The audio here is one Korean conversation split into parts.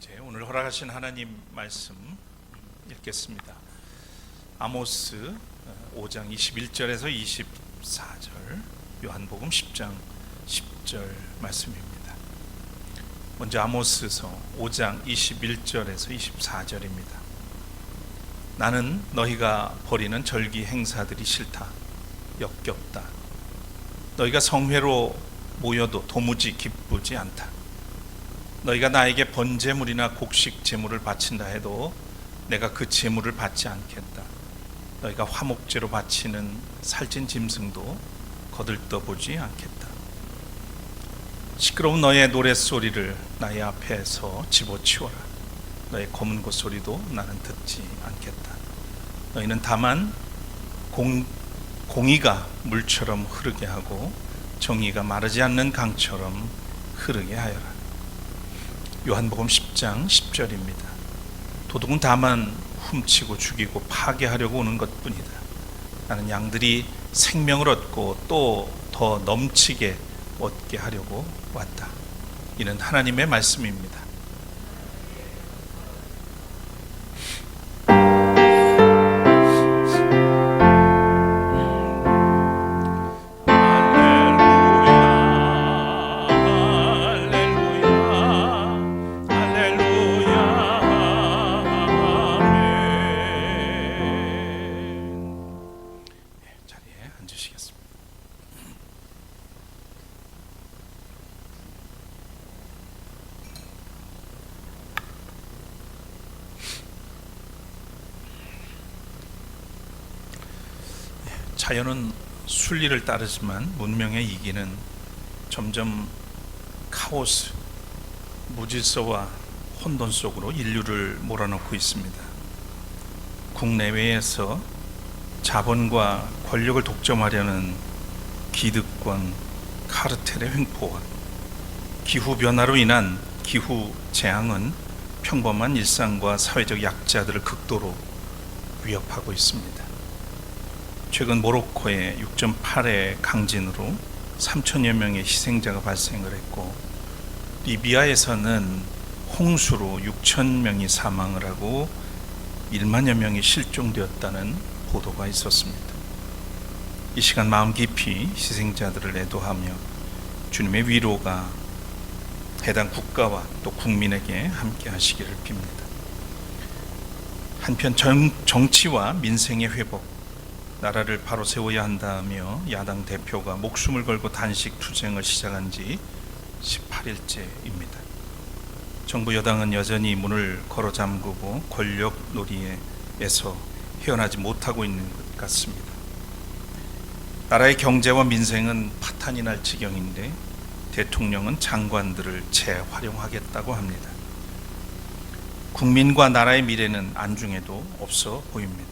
이제 오늘 허락하신 하나님 말씀 읽겠습니다. 아모스 5장 21절에서 24절, 요한복음 10장 10절 말씀입니다. 먼저 아모스서 5장 21절에서 24절입니다. 나는 너희가 벌이는 절기 행사들이 싫다, 역겹다. 너희가 성회로 모여도 도무지 기쁘지 않다. 너희가 나에게 번제물이나 곡식 제물을 바친다 해도 내가 그 제물을 받지 않겠다. 너희가 화목제로 바치는 살찐 짐승도 거들떠보지 않겠다. 시끄러운 너의 노랫소리를 나의 앞에서 집어치워라. 너의 검은 곳소리도 나는 듣지 않겠다. 너희는 다만 공의가 물처럼 흐르게 하고 정의가 마르지 않는 강처럼 흐르게 하여라. 요한복음 10장 10절입니다. 도둑은 다만 훔치고 죽이고 파괴하려고 오는 것뿐이다. 나는 양들이 생명을 얻고 또 더 넘치게 얻게 하려고 왔다. 이는 하나님의 말씀입니다. 자연은 순리를 따르지만 문명의 이기는 점점 카오스, 무질서와 혼돈 속으로 인류를 몰아넣고 있습니다. 국내외에서 자본과 권력을 독점하려는 기득권, 카르텔의 횡포와 기후변화로 인한 기후재앙은 평범한 일상과 사회적 약자들을 극도로 위협하고 있습니다. 최근 모로코의 6.8의 강진으로 3천여 명의 희생자가 발생을 했고, 리비아에서는 홍수로 6천 명이 사망을 하고 1만여 명이 실종되었다는 보도가 있었습니다. 이 시간 마음 깊이 희생자들을 애도하며 주님의 위로가 해당 국가와 또 국민에게 함께 하시기를 빕니다. 한편 정치와 민생의 회복, 나라를 바로 세워야 한다며 야당 대표가 목숨을 걸고 단식 투쟁을 시작한 지 18일째입니다. 정부 여당은 여전히 문을 걸어 잠그고 권력 놀이에서 헤어나지 못하고 있는 것 같습니다. 나라의 경제와 민생은 파탄이 날 지경인데 대통령은 장관들을 재활용하겠다고 합니다. 국민과 나라의 미래는 안중에도 없어 보입니다.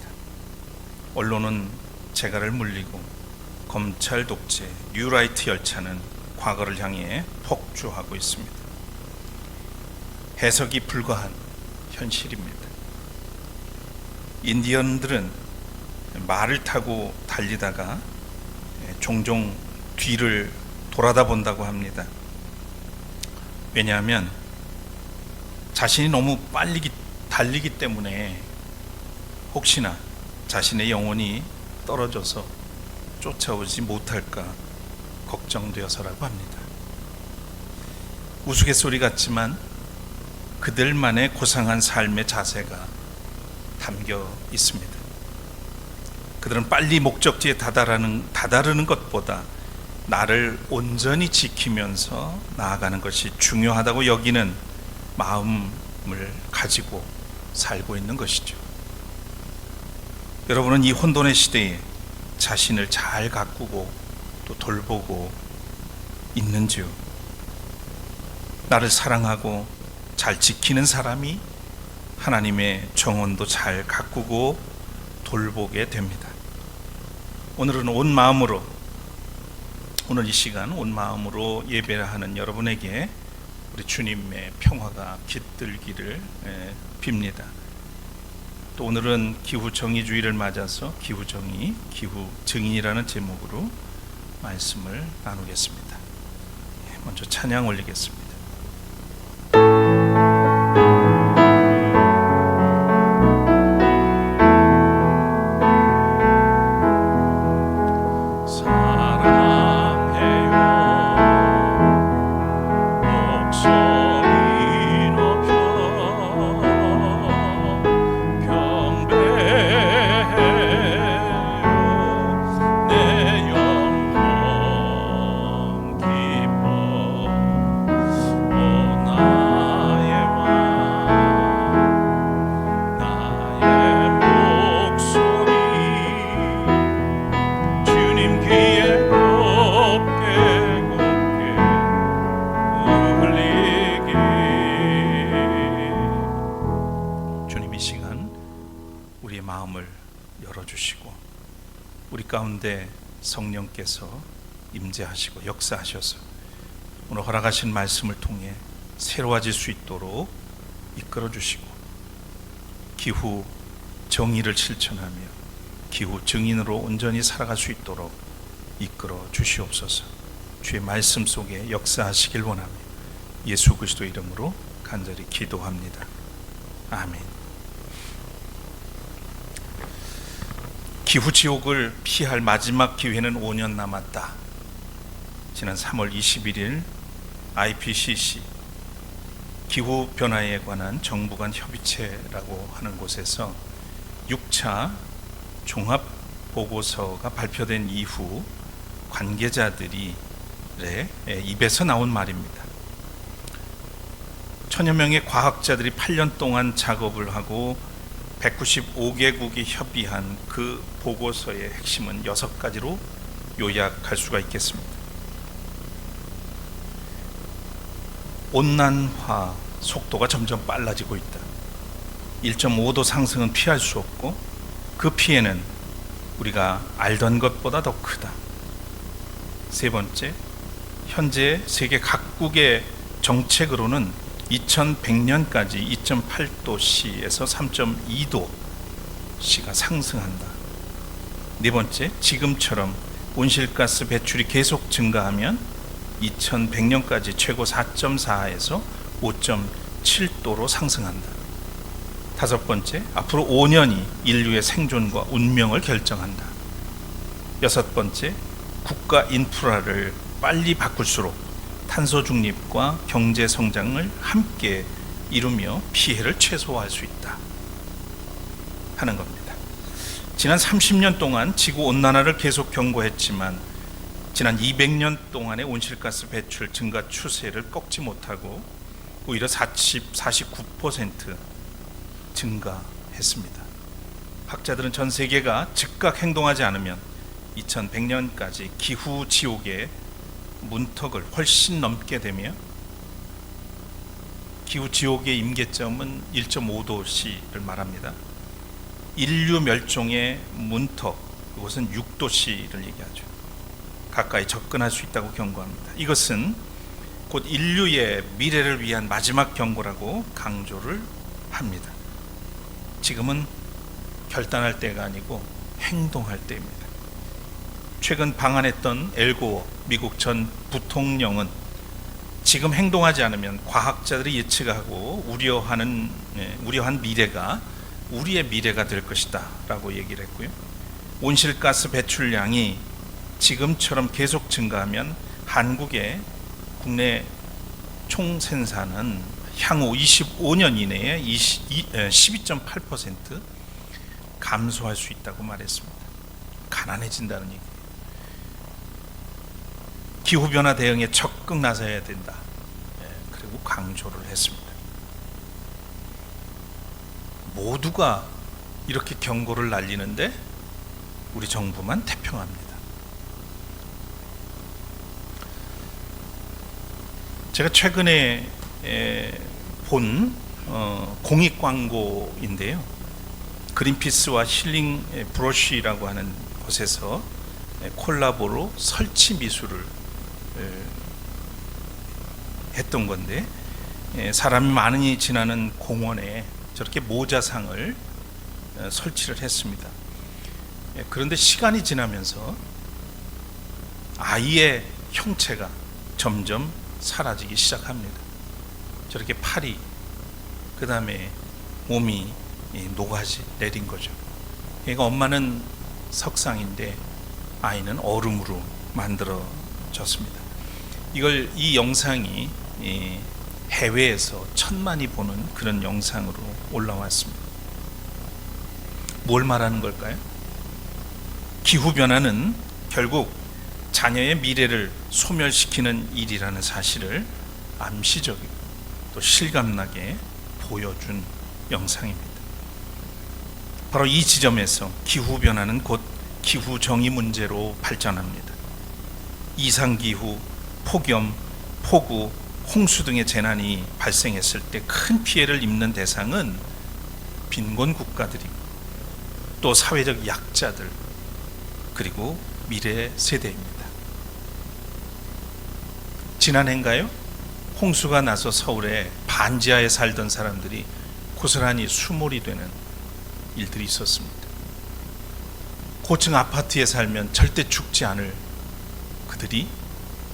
언론은 재갈을 물리고 검찰 독재, 뉴라이트 열차는 과거를 향해 폭주하고 있습니다. 해석이 불가한 현실입니다. 인디언들은 말을 타고 달리다가 종종 뒤를 돌아다 본다고 합니다. 왜냐하면 자신이 너무 빨리 달리기 때문에 혹시나 자신의 영혼이 떨어져서 쫓아오지 못할까 걱정되어서라고 합니다. 우스갯소리 같지만 그들만의 고상한 삶의 자세가 담겨 있습니다. 그들은 빨리 목적지에 다다르는 것보다 나를 온전히 지키면서 나아가는 것이 중요하다고 여기는 마음을 가지고 살고 있는 것이죠. 여러분은 이 혼돈의 시대에 자신을 잘 가꾸고 또 돌보고 있는지요? 나를 사랑하고 잘 지키는 사람이 하나님의 정원도 잘 가꾸고 돌보게 됩니다. 오늘은 오늘 이 시간 온 마음으로 예배하는 여러분에게 우리 주님의 평화가 깃들기를 빕니다. 또 오늘은 기후정의주의를 맞아서 기후정의, 기후증인이라는 제목으로 말씀을 나누겠습니다. 먼저 찬양 올리겠습니다. 우리 가운데 성령께서 임재하시고 역사하셔서 오늘 허락하신 말씀을 통해 새로워질 수 있도록 이끌어 주시고, 기후 정의를 실천하며 기후 증인으로 온전히 살아갈 수 있도록 이끌어 주시옵소서. 주의 말씀 속에 역사하시길 원하며 예수 그리스도 이름으로 간절히 기도합니다. 아멘. 기후지옥을 피할 마지막 기회는 5년 남았다. 지난 3월 21일 IPCC 기후변화에 관한 정부 간 협의체라고 하는 곳에서 6차 종합보고서가 발표된 이후 관계자들의 입에서 나온 말입니다. 천여 명의 과학자들이 8년 동안 작업을 하고 195개국이 협의한 그 보고서의 핵심은 6가지로 요약할 수가 있겠습니다. 온난화 속도가 점점 빨라지고 있다. 1.5도 상승은 피할 수 없고 그 피해는 우리가 알던 것보다 더 크다. 세 번째, 현재 세계 각국의 정책으로는 2100년까지 2.8도씨에서 3.2도씨가 상승한다. 네 번째, 지금처럼 온실가스 배출이 계속 증가하면 2100년까지 최고 4.4에서 5.7도로 상승한다. 다섯 번째, 앞으로 5년이 인류의 생존과 운명을 결정한다. 여섯 번째, 국가 인프라를 빨리 바꿀수록 탄소 중립과 경제 성장을 함께 이루며 피해를 최소화할 수 있다 하는 겁니다. 지난 30년 동안 지구 온난화를 계속 경고했지만 지난 200년 동안의 온실가스 배출 증가 추세를 꺾지 못하고 오히려 49% 증가했습니다. 학자들은 전 세계가 즉각 행동하지 않으면 2100년까지 기후 지옥의 문턱을 훨씬 넘게 되며 기후 지옥의 임계점은 1.5도씨를 말합니다. 인류 멸종의 문턱, 그것은 6도씨를 얘기하죠. 가까이 접근할 수 있다고 경고합니다. 이것은 곧 인류의 미래를 위한 마지막 경고라고 강조를 합니다. 지금은 결단할 때가 아니고 행동할 때입니다. 최근 방한했던 엘고어 미국 전 부통령은 지금 행동하지 않으면 과학자들이 예측하고 우려한 미래가 우리의 미래가 될 것이다 라고 얘기를 했고요. 온실가스 배출량이 지금처럼 계속 증가하면 한국의 국내 총생산은 향후 25년 이내에 12.8% 감소할 수 있다고 말했습니다. 가난해진다는 얘기. 기후변화 대응에 적극 나서야 된다. 그리고 강조를 했습니다. 모두가 이렇게 경고를 날리는데 우리 정부만 태평합니다. 제가 최근에 본 공익 광고인데요. 그린피스와 힐링 브러쉬라고 하는 곳에서 콜라보로 설치 미술을 했던 건데, 사람이 많이 지나는 공원에 저렇게 모자상을 설치를 했습니다. 그런데 시간이 지나면서 아이의 형체가 점점 사라지기 시작합니다. 저렇게 팔이, 그 다음에 몸이 녹아지 내린 거죠. 그러니까 엄마는 석상인데 아이는 얼음으로 만들어졌습니다. 이 영상이 해외에서 천만이 보는 그런 영상으로 올라왔습니다. 뭘 말하는 걸까요? 기후변화는 결국 자녀의 미래를 소멸시키는 일이라는 사실을 암시적이고 또 실감나게 보여준 영상입니다. 바로 이 지점에서 기후변화는 곧 기후정의 문제로 발전합니다. 이상기후, 폭염, 폭우, 홍수 등의 재난이 발생했을 때 큰 피해를 입는 대상은 빈곤 국가들이고 또 사회적 약자들, 그리고 미래 세대입니다. 지난해인가요? 홍수가 나서 서울에 반지하에 살던 사람들이 고스란히 수몰이 되는 일들이 있었습니다. 고층 아파트에 살면 절대 죽지 않을 그들이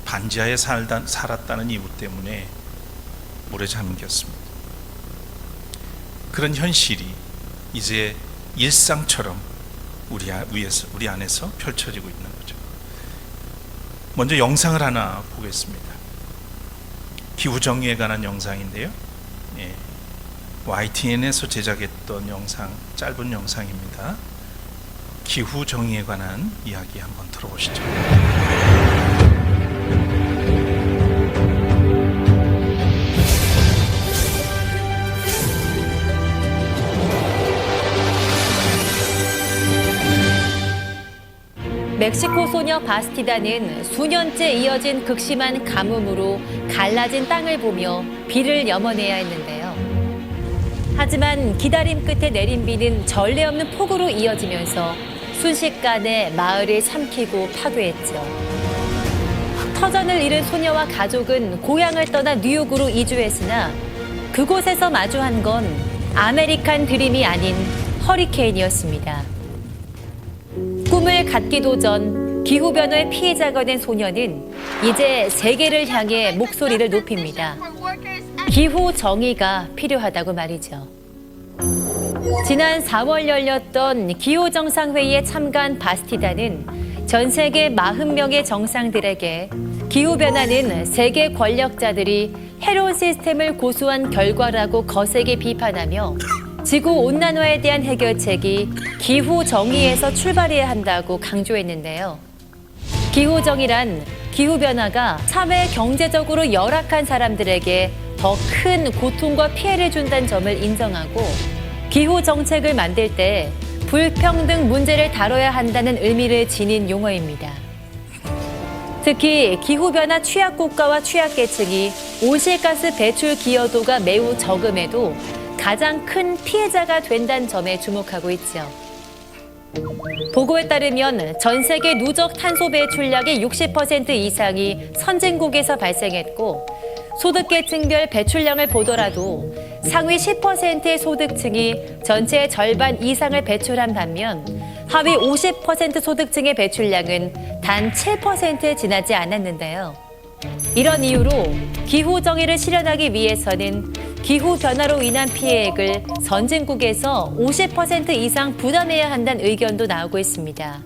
반지하에 살았다는 이유 때문에 물에 잠겼습니다. 그런 현실이 이제 일상처럼 우리 안에서 펼쳐지고 있는 거죠. 먼저 영상을 하나 보겠습니다. 기후정의에 관한 영상인데요. YTN에서 제작했던 영상, 짧은 영상입니다. 기후정의에 관한 이야기 한번 들어보시죠. 멕시코 소녀 바스티다는 수년째 이어진 극심한 가뭄으로 갈라진 땅을 보며 비를 염원해야 했는데요. 하지만 기다림 끝에 내린 비는 전례 없는 폭우로 이어지면서 순식간에 마을을 삼키고 파괴했죠. 터전을 잃은 소녀와 가족은 고향을 떠나 뉴욕으로 이주했으나 그곳에서 마주한 건 아메리칸 드림이 아닌 허리케인이었습니다. 꿈을 갖기도 전 기후변화의 피해자가 된 소녀는 이제 세계를 향해 목소리를 높입니다. 기후 정의가 필요하다고 말이죠. 지난 4월 열렸던 기후정상회의에 참가한 바스티다는 전 세계 40명의 정상들에게 기후변화는 세계 권력자들이 해로운 시스템을 고수한 결과라고 거세게 비판하며 지구온난화에 대한 해결책이 기후정의에서 출발해야 한다고 강조했는데요. 기후정의란 기후변화가 사회 경제적으로 열악한 사람들에게 더 큰 고통과 피해를 준다는 점을 인정하고 기후정책을 만들 때 불평등 문제를 다뤄야 한다는 의미를 지닌 용어입니다. 특히 기후변화 취약국가와 취약계층이 온실가스 배출 기여도가 매우 적음에도 가장 큰 피해자가 된다는 점에 주목하고 있죠. 보고에 따르면 전 세계 누적 탄소 배출량의 60% 이상이 선진국에서 발생했고 소득계층별 배출량을 보더라도 상위 10%의 소득층이 전체의 절반 이상을 배출한 반면 하위 50% 소득층의 배출량은 단 7%에 지나지 않았는데요. 이런 이유로 기후정의를 실현하기 위해서는 기후변화로 인한 피해액을 선진국에서 50% 이상 부담해야 한다는 의견도 나오고 있습니다.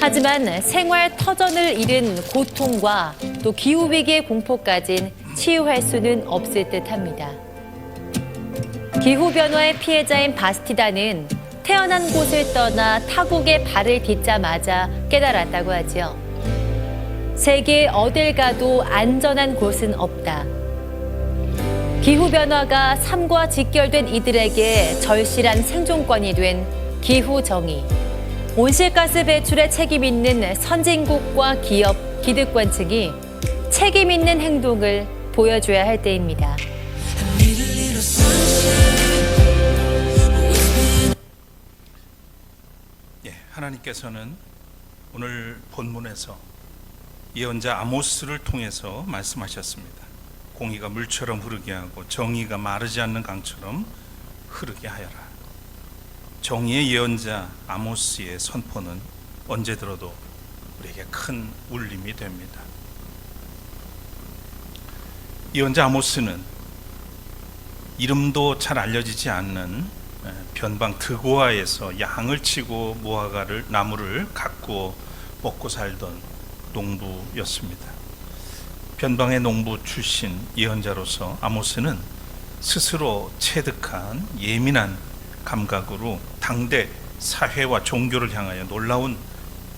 하지만 생활 터전을 잃은 고통과 또 기후위기의 공포까진 치유할 수는 없을 듯합니다. 기후변화의 피해자인 바스티다는 태어난 곳을 떠나 타국에 발을 딛자마자 깨달았다고 하죠. 세계 어딜 가도 안전한 곳은 없다. 기후변화가 삶과 직결된 이들에게 절실한 생존권이 된 기후정의. 온실가스 배출에 책임 있는 선진국과 기업, 기득권층이 책임 있는 행동을 보여줘야 할 때입니다. 하나님께서는 오늘 본문에서 예언자 아모스를 통해서 말씀하셨습니다. 공의가 물처럼 흐르게 하고 정의가 마르지 않는 강처럼 흐르게 하여라. 정의의 예언자 아모스의 선포는 언제 들어도 우리에게 큰 울림이 됩니다. 예언자 아모스는 이름도 잘 알려지지 않는 변방 드고아에서 양을 치고 무화과를 나무를 가꾸어 먹고 살던 농부였습니다. 변방의 농부 출신 예언자로서 아모스는 스스로 체득한 예민한 감각으로 당대 사회와 종교를 향하여 놀라운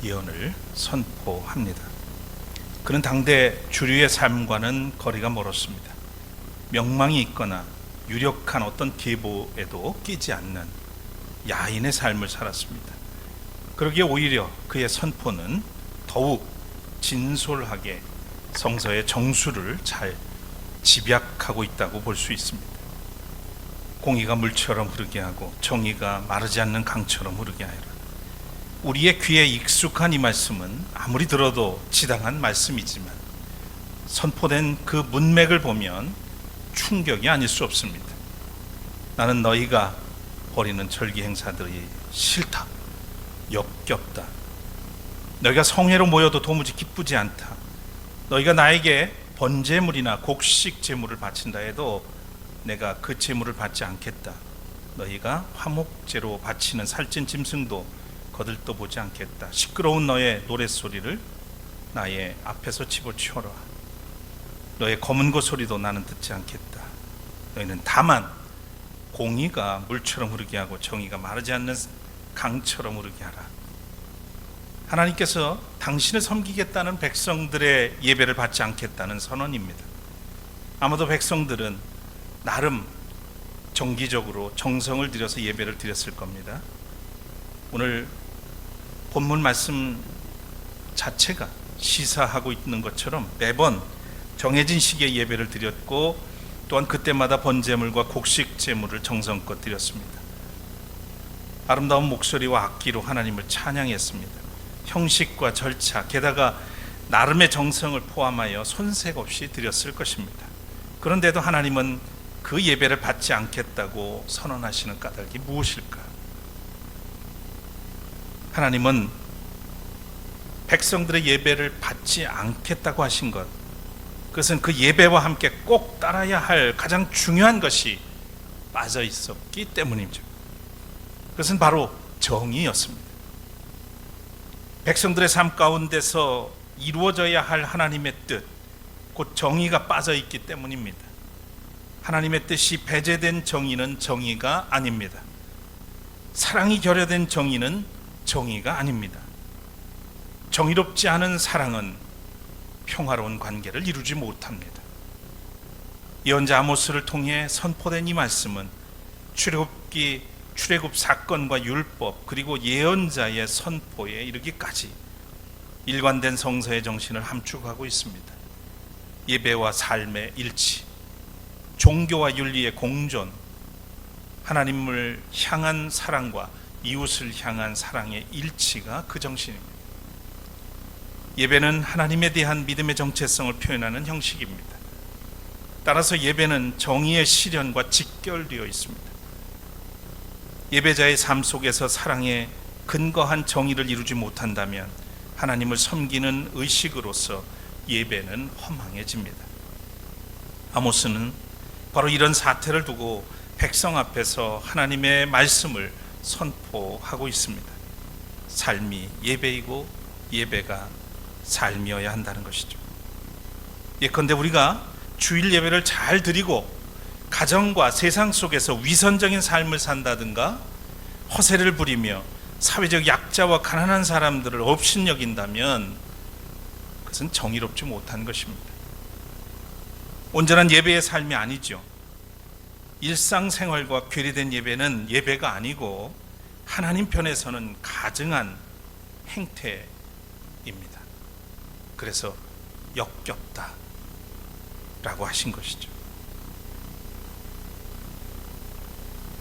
예언을 선포합니다. 그는 당대 주류의 삶과는 거리가 멀었습니다. 명망이 있거나 유력한 어떤 계보에도 끼지 않는 야인의 삶을 살았습니다. 그러기에 오히려 그의 선포는 더욱 진솔하게 성서의 정수를 잘 집약하고 있다고 볼 수 있습니다. 공의가 물처럼 흐르게 하고 정의가 마르지 않는 강처럼 흐르게 하여라. 우리의 귀에 익숙한 이 말씀은 아무리 들어도 지당한 말씀이지만 선포된 그 문맥을 보면 충격이 아닐 수 없습니다. 나는 너희가 벌이는 절기 행사들이 싫다, 역겹다. 너희가 성회로 모여도 도무지 기쁘지 않다. 너희가 나에게 번제물이나 곡식 제물을 바친다 해도 내가 그 제물을 받지 않겠다. 너희가 화목제로 바치는 살찐 짐승도 거들떠 보지 않겠다. 시끄러운 너의 노랫소리를 나의 앞에서 집어치워라. 너의 검은고 소리도 나는 듣지 않겠다. 너희는 다만 공의가 물처럼 흐르게 하고 정의가 마르지 않는 강처럼 흐르게 하라. 하나님께서 당신을 섬기겠다는 백성들의 예배를 받지 않겠다는 선언입니다. 아마도 백성들은 나름 정기적으로 정성을 들여서 예배를 드렸을 겁니다. 오늘 본문 말씀 자체가 시사하고 있는 것처럼 매번 정해진 시기에 예배를 드렸고 또한 그때마다 번제물과 곡식 제물을 정성껏 드렸습니다. 아름다운 목소리와 악기로 하나님을 찬양했습니다. 형식과 절차, 게다가 나름의 정성을 포함하여 손색 없이 드렸을 것입니다. 그런데도 하나님은 그 예배를 받지 않겠다고 선언하시는 까닭이 무엇일까? 하나님은 백성들의 예배를 받지 않겠다고 하신 것, 그것은 그 예배와 함께 꼭 따라야 할 가장 중요한 것이 빠져 있었기 때문이죠. 그것은 바로 정의였습니다. 백성들의 삶 가운데서 이루어져야 할 하나님의 뜻, 곧 정의가 빠져 있기 때문입니다. 하나님의 뜻이 배제된 정의는 정의가 아닙니다. 사랑이 결여된 정의는 정의가 아닙니다. 정의롭지 않은 사랑은 평화로운 관계를 이루지 못합니다. 예언자 아모스를 통해 선포된 이 말씀은 출애굽 사건과 율법 그리고 예언자의 선포에 이르기까지 일관된 성서의 정신을 함축하고 있습니다. 예배와 삶의 일치, 종교와 윤리의 공존, 하나님을 향한 사랑과 이웃을 향한 사랑의 일치가 그 정신입니다. 예배는 하나님에 대한 믿음의 정체성을 표현하는 형식입니다. 따라서 예배는 정의의 실현과 직결되어 있습니다. 예배자의 삶 속에서 사랑에 근거한 정의를 이루지 못한다면 하나님을 섬기는 의식으로서 예배는 허망해집니다. 아모스는 바로 이런 사태를 두고 백성 앞에서 하나님의 말씀을 선포하고 있습니다. 삶이 예배이고 예배가 삶이어야 한다는 것이죠. 예컨대 우리가 주일 예배를 잘 드리고 가정과 세상 속에서 위선적인 삶을 산다든가 허세를 부리며 사회적 약자와 가난한 사람들을 업신여긴다면 그것은 정의롭지 못한 것입니다. 온전한 예배의 삶이 아니죠. 일상생활과 괴리된 예배는 예배가 아니고 하나님 편에서는 가증한 행태입니다. 그래서 역겹다 라고 하신 것이죠.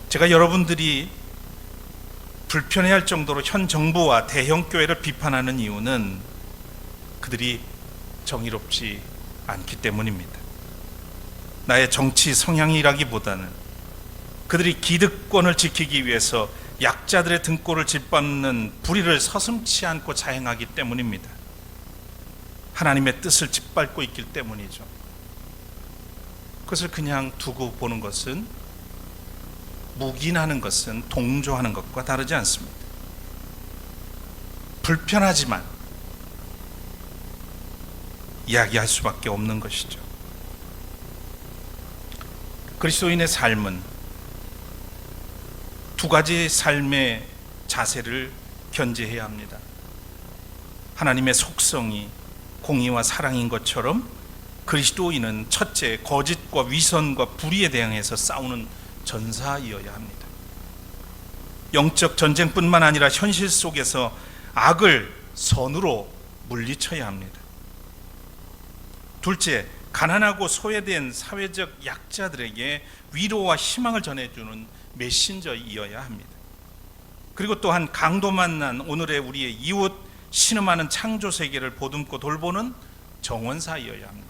제가 여러분들이 불편해할 정도로 현 정부와 대형 교회를 비판하는 이유는 그들이 정의롭지 않기 때문입니다. 나의 정치 성향이라기보다는 그들이 기득권을 지키기 위해서 약자들의 등골을 짓밟는 불의를 서슴지 않고 자행하기 때문입니다. 하나님의 뜻을 짓밟고 있기 때문이죠. 그것을 그냥 두고 보는 것은, 묵인하는 것은 동조하는 것과 다르지 않습니다. 불편하지만 이야기할 수밖에 없는 것이죠. 그리스도인의 삶은 두 가지 삶의 자세를 견지해야 합니다. 하나님의 속성이 공의와 사랑인 것처럼 그리스도인은 첫째, 거짓과 위선과 불의에 대항해서 싸우는 전사이어야 합니다. 영적 전쟁뿐만 아니라 현실 속에서 악을 선으로 물리쳐야 합니다. 둘째, 가난하고 소외된 사회적 약자들에게 위로와 희망을 전해주는 메신저이어야 합니다. 그리고 또한 강도 만난 오늘의 우리의 이웃 신음하는 창조 세계를 보듬고 돌보는 정원사이어야 합니다.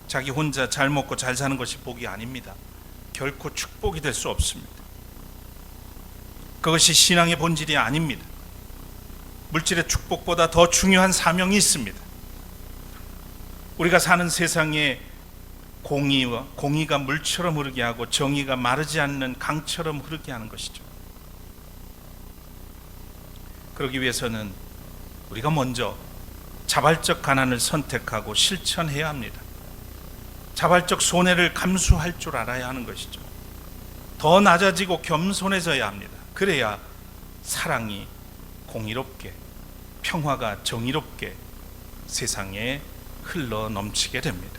자기 혼자 잘 먹고 잘 사는 것이 복이 아닙니다. 결코 축복이 될 수 없습니다. 그것이 신앙의 본질이 아닙니다. 물질의 축복보다 더 중요한 사명이 있습니다. 우리가 사는 세상에 공의가 물처럼 흐르게 하고 정의가 마르지 않는 강처럼 흐르게 하는 것이죠. 그러기 위해서는 우리가 먼저 자발적 가난을 선택하고 실천해야 합니다. 자발적 손해를 감수할 줄 알아야 하는 것이죠. 더 낮아지고 겸손해져야 합니다. 그래야 사랑이 공의롭게, 평화가 정의롭게 세상에 흘러 넘치게 됩니다.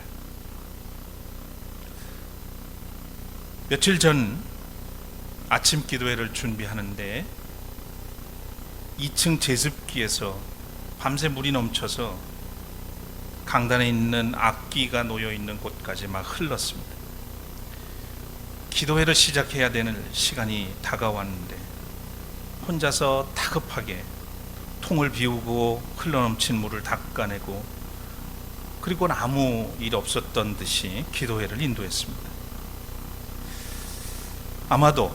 며칠 전 아침 기도회를 준비하는데 2층 제습기에서 밤새 물이 넘쳐서 강단에 있는 악기가 놓여 있는 곳까지 막 흘렀습니다. 기도회를 시작해야 되는 시간이 다가왔는데 혼자서 다급하게 통을 비우고 흘러넘친 물을 닦아내고 그리고는 아무 일 없었던 듯이 기도회를 인도했습니다. 아마도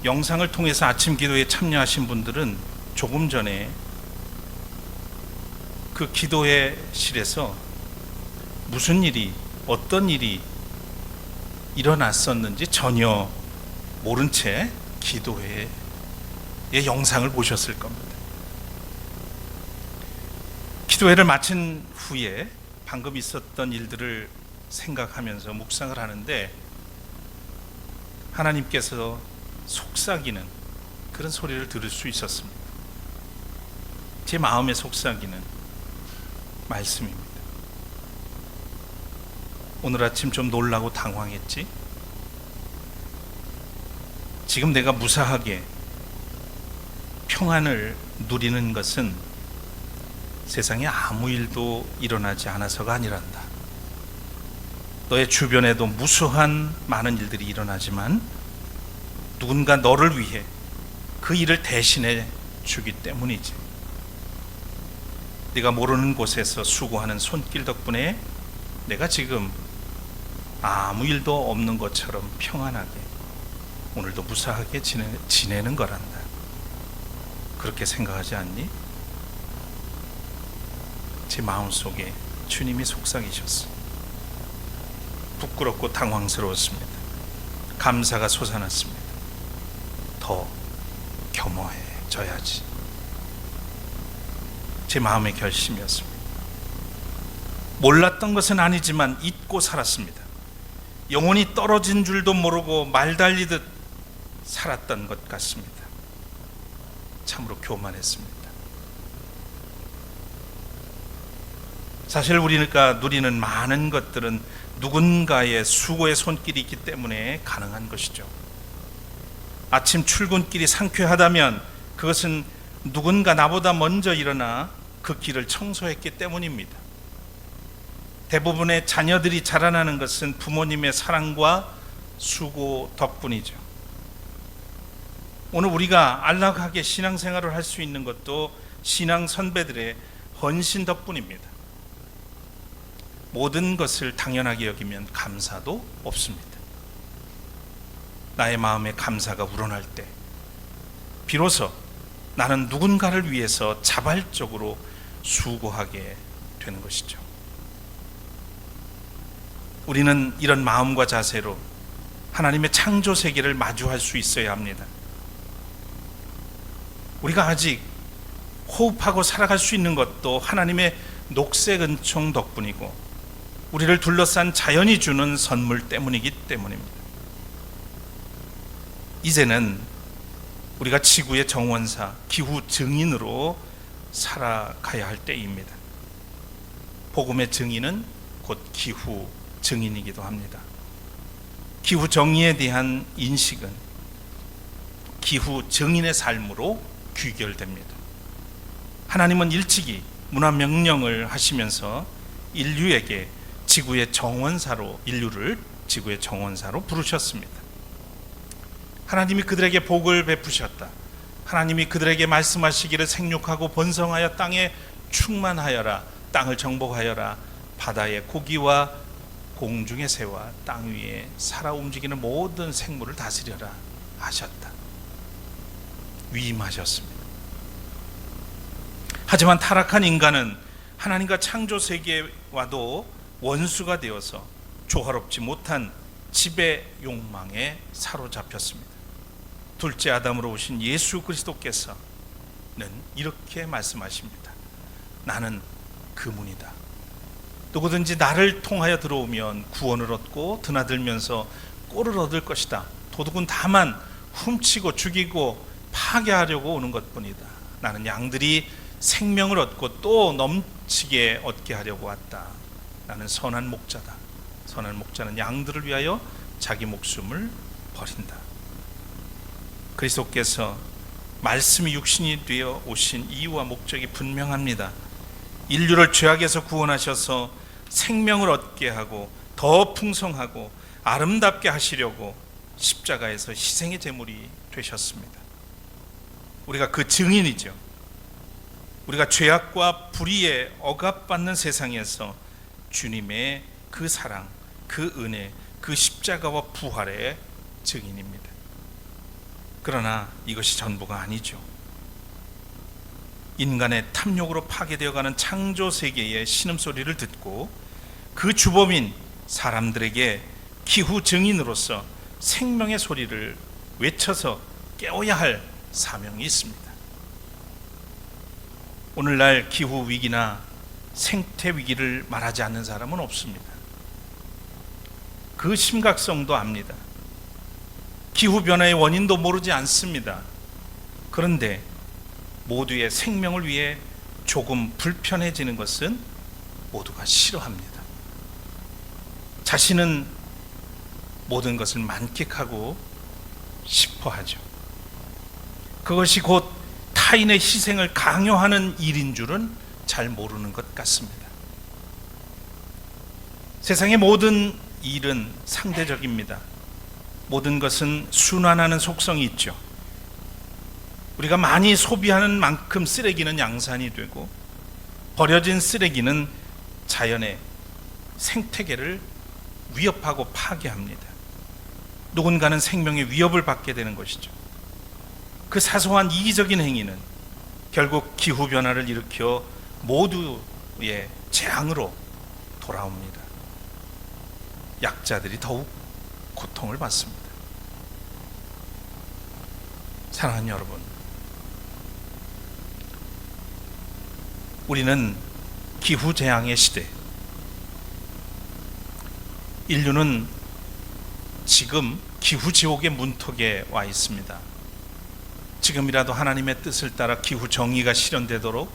영상을 통해서 아침 기도에 참여하신 분들은 조금 전에 그 기도회실에서 무슨 일이, 어떤 일이 일어났었는지 전혀 모른 채 기도회의 영상을 보셨을 겁니다. 기도회를 마친 후에 방금 있었던 일들을 생각하면서 묵상을 하는데 하나님께서 속삭이는 그런 소리를 들을 수 있었습니다. 제 마음에 속삭이는 말씀입니다. 오늘 아침 좀 놀라고 당황했지? 지금 내가 무사하게 평안을 누리는 것은 세상에 아무 일도 일어나지 않아서가 아니란다. 너의 주변에도 무수한 많은 일들이 일어나지만 누군가 너를 위해 그 일을 대신해 주기 때문이지. 네가 모르는 곳에서 수고하는 손길 덕분에 내가 지금 아무 일도 없는 것처럼 평안하게 오늘도 무사하게 지내는 거란다. 그렇게 생각하지 않니? 제 마음속에 주님이 속삭이셨어. 부끄럽고 당황스러웠습니다. 감사가 솟아났습니다. 더 겸허해져야지. 제 마음의 결심이었습니다. 몰랐던 것은 아니지만 잊고 살았습니다. 영혼이 떨어진 줄도 모르고 말 달리듯 살았던 것 같습니다. 참으로 교만했습니다. 사실 우리가 누리는 많은 것들은 누군가의 수고의 손길이 있기 때문에 가능한 것이죠. 아침 출근길이 상쾌하다면 그것은 누군가 나보다 먼저 일어나 그 길을 청소했기 때문입니다. 대부분의 자녀들이 자라나는 것은 부모님의 사랑과 수고 덕분이죠. 오늘 우리가 안락하게 신앙생활을 할 수 있는 것도 신앙 선배들의 헌신 덕분입니다. 모든 것을 당연하게 여기면 감사도 없습니다. 나의 마음에 감사가 우러날 때 비로소 나는 누군가를 위해서 자발적으로 수고하게 되는 것이죠. 우리는 이런 마음과 자세로 하나님의 창조 세계를 마주할 수 있어야 합니다. 우리가 아직 호흡하고 살아갈 수 있는 것도 하나님의 녹색 은총 덕분이고 우리를 둘러싼 자연이 주는 선물 때문이기 때문입니다. 이제는 우리가 지구의 정원사, 기후 증인으로 살아가야 할 때입니다. 복음의 증인은 곧 기후 증인이기도 합니다. 기후 정의에 대한 인식은 기후 증인의 삶으로 귀결됩니다. 하나님은 일찍이 문화 명령을 하시면서 인류를 지구의 정원사로 부르셨습니다. 하나님이 그들에게 복을 베푸셨다. 하나님이 그들에게 말씀하시기를 생육하고 번성하여 땅에 충만하여라, 땅을 정복하여라, 바다의 고기와 공중의 새와 땅 위에 살아 움직이는 모든 생물을 다스려라 하셨다. 위임하셨습니다. 하지만 타락한 인간은 하나님과 창조 세계와도 원수가 되어서 조화롭지 못한 지배 욕망에 사로잡혔습니다. 둘째 아담으로 오신 예수 그리스도께서는 이렇게 말씀하십니다. 나는 그 문이다. 누구든지 나를 통하여 들어오면 구원을 얻고 드나들면서 꼴을 얻을 것이다. 도둑은 다만 훔치고 죽이고 파괴하려고 오는 것뿐이다. 나는 양들이 생명을 얻고 또 넘치게 얻게 하려고 왔다. 나는 선한 목자다. 선한 목자는 양들을 위하여 자기 목숨을 버린다. 그리스도께서 말씀이 육신이 되어 오신 이유와 목적이 분명합니다. 인류를 죄악에서 구원하셔서 생명을 얻게 하고 더 풍성하고 아름답게 하시려고 십자가에서 희생의 제물이 되셨습니다. 우리가 그 증인이죠. 우리가 죄악과 불의에 억압받는 세상에서 주님의 그 사랑, 그 은혜, 그 십자가와 부활의 증인입니다. 그러나 이것이 전부가 아니죠. 인간의 탐욕으로 파괴되어가는 창조 세계의 신음소리를 듣고 그 주범인 사람들에게 기후 증인으로서 생명의 소리를 외쳐서 깨워야 할 사명이 있습니다. 오늘날 기후 위기나 생태 위기를 말하지 않는 사람은 없습니다. 그 심각성도 압니다. 기후 변화의 원인도 모르지 않습니다. 그런데 모두의 생명을 위해 조금 불편해지는 것은 모두가 싫어합니다. 자신은 모든 것을 만끽하고 싶어 하죠. 그것이 곧 타인의 희생을 강요하는 일인 줄은 잘 모르는 것 같습니다. 세상의 모든 일은 상대적입니다. 모든 것은 순환하는 속성이 있죠. 우리가 많이 소비하는 만큼 쓰레기는 양산이 되고 버려진 쓰레기는 자연의 생태계를 위협하고 파괴합니다. 누군가는 생명의 위협을 받게 되는 것이죠. 그 사소한 이기적인 행위는 결국 기후변화를 일으켜 모두의 재앙으로 돌아옵니다. 약자들이 더욱 고통을 받습니다. 사랑하는 여러분, 우리는 기후재앙의 시대, 인류는 지금 기후지옥의 문턱에 와 있습니다. 지금이라도 하나님의 뜻을 따라 기후 정의가 실현되도록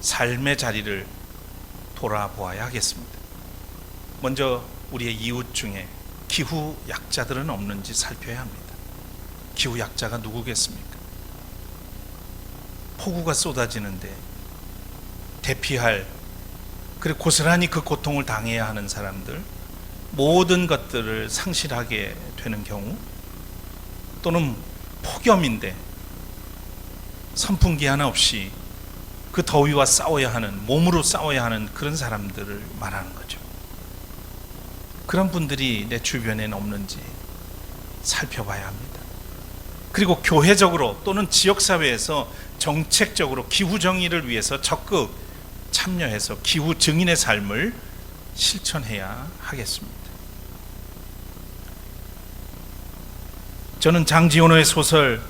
삶의 자리를 돌아보아야 하겠습니다. 먼저 우리의 이웃 중에 기후 약자들은 없는지 살펴야 합니다. 기후 약자가 누구겠습니까? 폭우가 쏟아지는데 대피할, 그리고 고스란히 그 고통을 당해야 하는 사람들, 모든 것들을 상실하게 되는 경우, 또는 폭염인데 선풍기 하나 없이 그 더위와 싸워야 하는, 몸으로 싸워야 하는 그런 사람들을 말하는 거죠. 그런 분들이 내 주변에는 없는지 살펴봐야 합니다. 그리고 교회적으로 또는 지역사회에서 정책적으로 기후정의를 위해서 적극 참여해서 기후 증인의 삶을 실천해야 하겠습니다. 저는 장지원호의 소설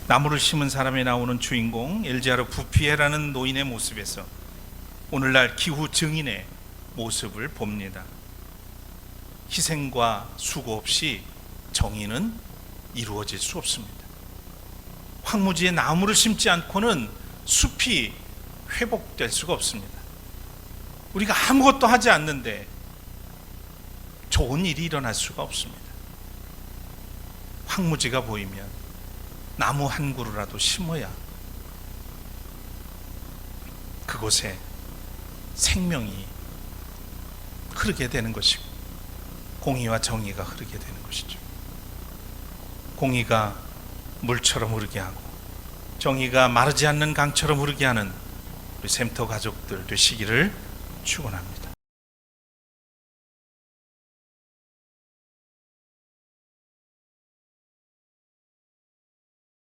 나무를 심은 사람에 나오는 주인공 엘지아르 부피에라는 노인의 모습에서 오늘날 기후 증인의 모습을 봅니다. 희생과 수고 없이 정의는 이루어질 수 없습니다. 황무지에 나무를 심지 않고는 숲이 회복될 수가 없습니다. 우리가 아무것도 하지 않는데 좋은 일이 일어날 수가 없습니다. 황무지가 보이면 나무 한 그루라도 심어야 그곳에 생명이 흐르게 되는 것이고 공의와 정의가 흐르게 되는 것이죠. 공의가 물처럼 흐르게 하고 정의가 마르지 않는 강처럼 흐르게 하는 우리 샘터 가족들 되시기를 축원합니다.